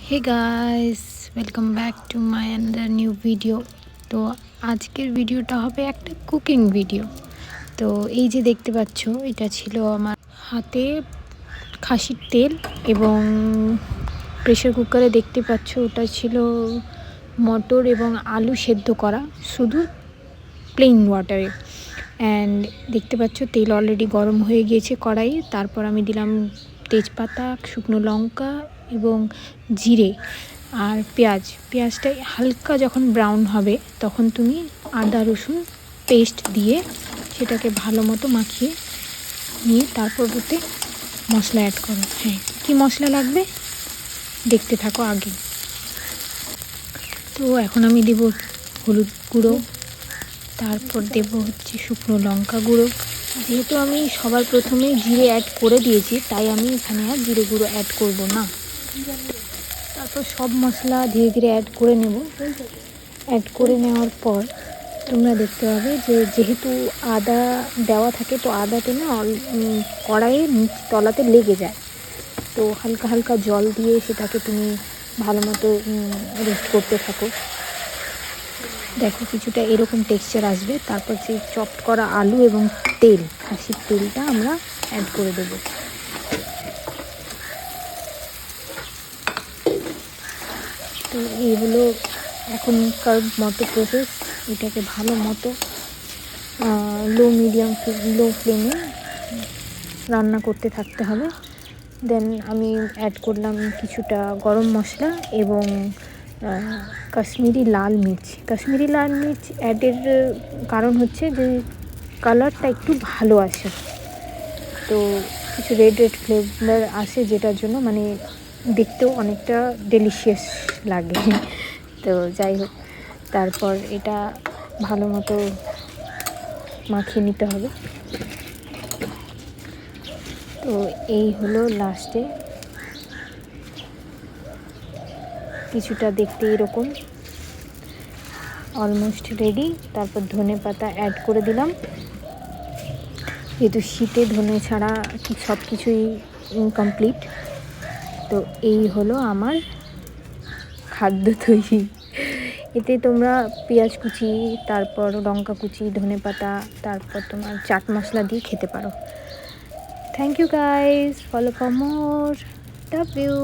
Hey guys, welcome back to my another new video. তো আজকের ভিডিওটা হবে একটা কুকিং ভিডিও। তো এই যে দেখতে পাচ্ছ, এটা ছিল আমার হাতে খাসির তেল, এবং প্রেশার কুকারে দেখতে পাচ্ছ ওটা ছিল মটর এবং আলু সেদ্ধ করা, শুধু প্লেন ওয়াটারে। অ্যান্ড দেখতে পাচ্ছ তেল অলরেডি গরম হয়ে গিয়েছে কড়াইয়ে। তারপর আমি দিলাম তেজপাতা, শুকনো লঙ্কা এবং জিরে আর পেঁয়াজটা হালকা যখন ব্রাউন হবে তখন তুমি আদা রসুন পেস্ট দিয়ে সেটাকে ভালো মতো মাখিয়ে নিয়ে তারপর ওতে মশলা অ্যাড করো। হ্যাঁ, কী মশলা লাগবে দেখতে থাকো আগে। তো এখন আমি দেব হলুদ গুঁড়ো, তারপর দেব হচ্ছে শুকনো লঙ্কা গুঁড়ো। যেহেতু আমি সবার প্রথমে জিরে অ্যাড করে দিয়েছি, তাই আমি এখানে আর জিরে গুঁড়ো অ্যাড করব না। তারপর সব মশলা ধীরে ধীরে অ্যাড করে নেব। অ্যাড করে নেওয়ার পর তোমরা দেখতে পাবে যে যেহেতু আদা দেওয়া থাকে, তো আদাতে না কড়াইয়ে নিচ তলাতে লেগে যায়। তো হালকা হালকা জল দিয়ে সেটাকে তুমি ভালো মতো রোস্ট করতে থাকো। দেখো কিছুটা এরকম টেক্সচার আসবে। তারপর সেই চপড করা আলু এবং তেল, খাসির তেলটা আমরা অ্যাড করে দেবো। তো এই হলো এখনকার মতো প্রসেস। এটাকে ভালো মতো লো ফ্লেমে রান্না করতে থাকতে হবে। দেন আমি অ্যাড করলাম কিছুটা গরম মশলা এবং কাশ্মীরি লাল মির্চ অ্যাডের কারণ হচ্ছে যে কালারটা একটু ভালো আসে। তো কিছু রেড ফ্লেভার আসে, যেটার জন্য মানে দেখতেও অনেকটা ডেলিশিয়াস লাগে। তো যাই হোক, তারপর এটা ভালো মতো মাখিয়ে নিতে হবে। তো এই হলো লাস্টে কিছুটা দেখতে এরকম অলমোস্ট রেডি। তারপর ধনে পাতা অ্যাড করে দিলাম, যেহেতু শীতে ধনে ছাড়া সব কিছুই ইনকমপ্লিট। তো এই হলো আমার খাদ্য তৈরি। এতে তোমরা পেঁয়াজ কুচি, তারপর লঙ্কা কুচি, ধনে পাতা, তারপর তোমার চাট মশলা দিয়ে খেতে পারো। Thank you guys, follow for more, love you.